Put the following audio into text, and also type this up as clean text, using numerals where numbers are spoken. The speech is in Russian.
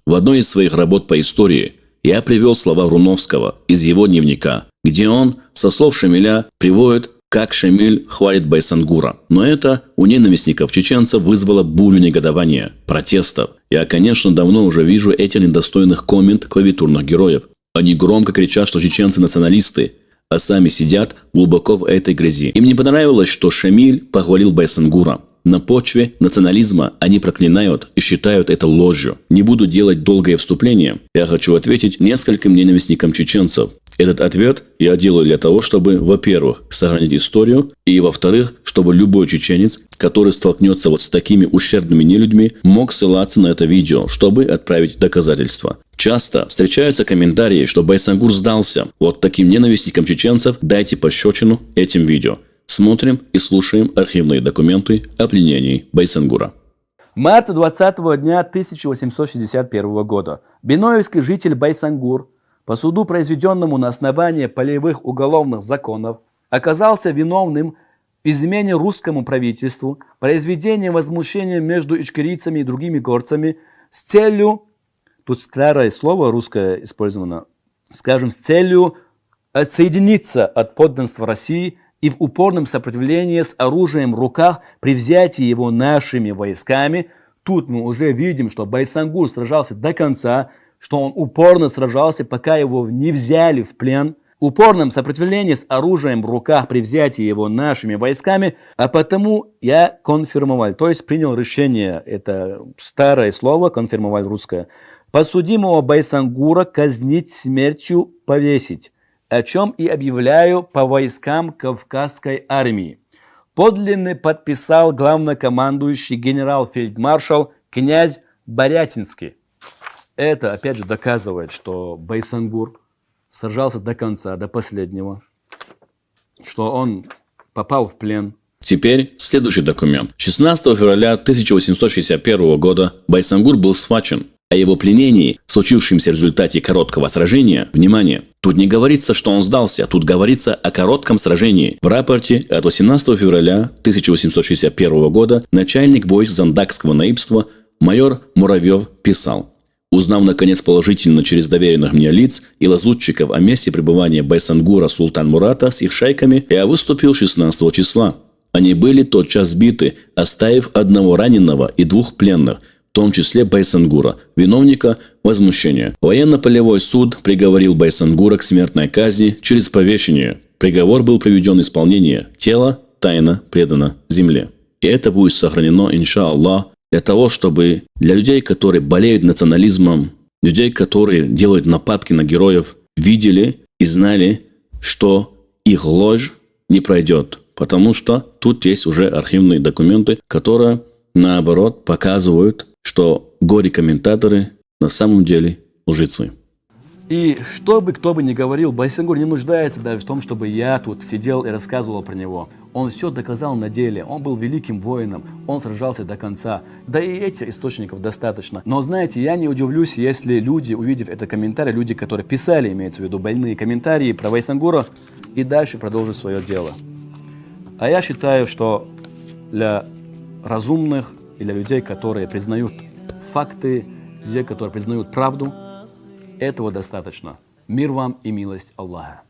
В одной из своих работ по истории я привел слова Руновского из его дневника, где он, со слов Шамиля, приводит, как Шамиль хвалит Байсангура. Но это у ненавистников чеченцев вызвало бурю негодования, протестов. Я, конечно, давно уже вижу этих недостойных коммент клавиатурных героев. Они громко кричат, что чеченцы националисты, а сами сидят глубоко в этой грязи. Им не понравилось, что Шамиль похвалил Байсангура. На почве национализма они проклинают и считают это ложью. Не буду делать долгое вступление. Я хочу ответить нескольким ненавистникам чеченцев. Этот ответ я делаю для того, чтобы, во-первых, сохранить историю, и, во-вторых, чтобы любой чеченец, который столкнется вот с такими ущербными нелюдьми, мог ссылаться на это видео, чтобы отправить доказательства. Часто встречаются комментарии, что Байсангур сдался. Вот таким ненавистникам чеченцев дайте пощечину этим видео. Смотрим и слушаем архивные документы о пленении Байсангура. Марта 20-го дня 1861 года беноевский житель Байсангур по суду, произведенному на основании полевых уголовных законов, оказался виновным в измене русскому правительству, произведении возмущения между ичкерийцами и другими горцами с целью, тут старое слово русское использовано, скажем, с целью отсоединиться от подданства России и в упорном сопротивлении с оружием в руках при взятии его нашими войсками. Тут мы уже видим, что Байсангур сражался до конца, что он упорно сражался, пока его не взяли в плен. В упорном сопротивлении с оружием в руках при взятии его нашими войсками, а потому я конфирмовал, то есть принял решение, это старое слово, конфирмовал русское, подсудимого Байсангура казнить смертью, повесить, о чем и объявляю по войскам Кавказской армии. Подлинно подписал главнокомандующий генерал-фельдмаршал князь Борятинский. Это, опять же, доказывает, что Байсангур сражался до конца, до последнего, что он попал в плен. Теперь следующий документ. 16 февраля 1861 года Байсангур был схвачен. О его пленении, случившемся в результате короткого сражения, внимание, тут не говорится, что он сдался, тут говорится о коротком сражении. В рапорте от 18 февраля 1861 года начальник войск Зандакского наибства майор Муравьев писал: «Узнав, наконец, положительно через доверенных мне лиц и лазутчиков о месте пребывания Байсангура Султан-Мурата с их шайками, я выступил 16 числа. Они были тотчас сбиты, оставив одного раненого и двух пленных, в том числе Байсангура, виновника возмущения. Военно-полевой суд приговорил Байсангура к смертной казни через повешение. Приговор был приведен в исполнение. Тело тайно предано земле». И это будет сохранено, иншаллах, для того, чтобы для людей, которые болеют национализмом, людей, которые делают нападки на героев, видели и знали, что их ложь не пройдет. Потому что тут есть уже архивные документы, которые, наоборот, показывают, что горе-комментаторы на самом деле лжецы. И что бы кто бы ни говорил, Байсангур не нуждается даже в том, чтобы я тут сидел и рассказывал про него. Он все доказал на деле, он был великим воином, он сражался до конца. Да и этих источников достаточно. Но знаете, я не удивлюсь, если люди, увидев это комментарий, люди, которые писали, имеется в виду больные комментарии про Байсангура, и дальше продолжат свое дело. А я считаю, что для разумных и для людей, которые признают факты, людей, которые признают правду, этого достаточно. Мир вам и милость Аллаха.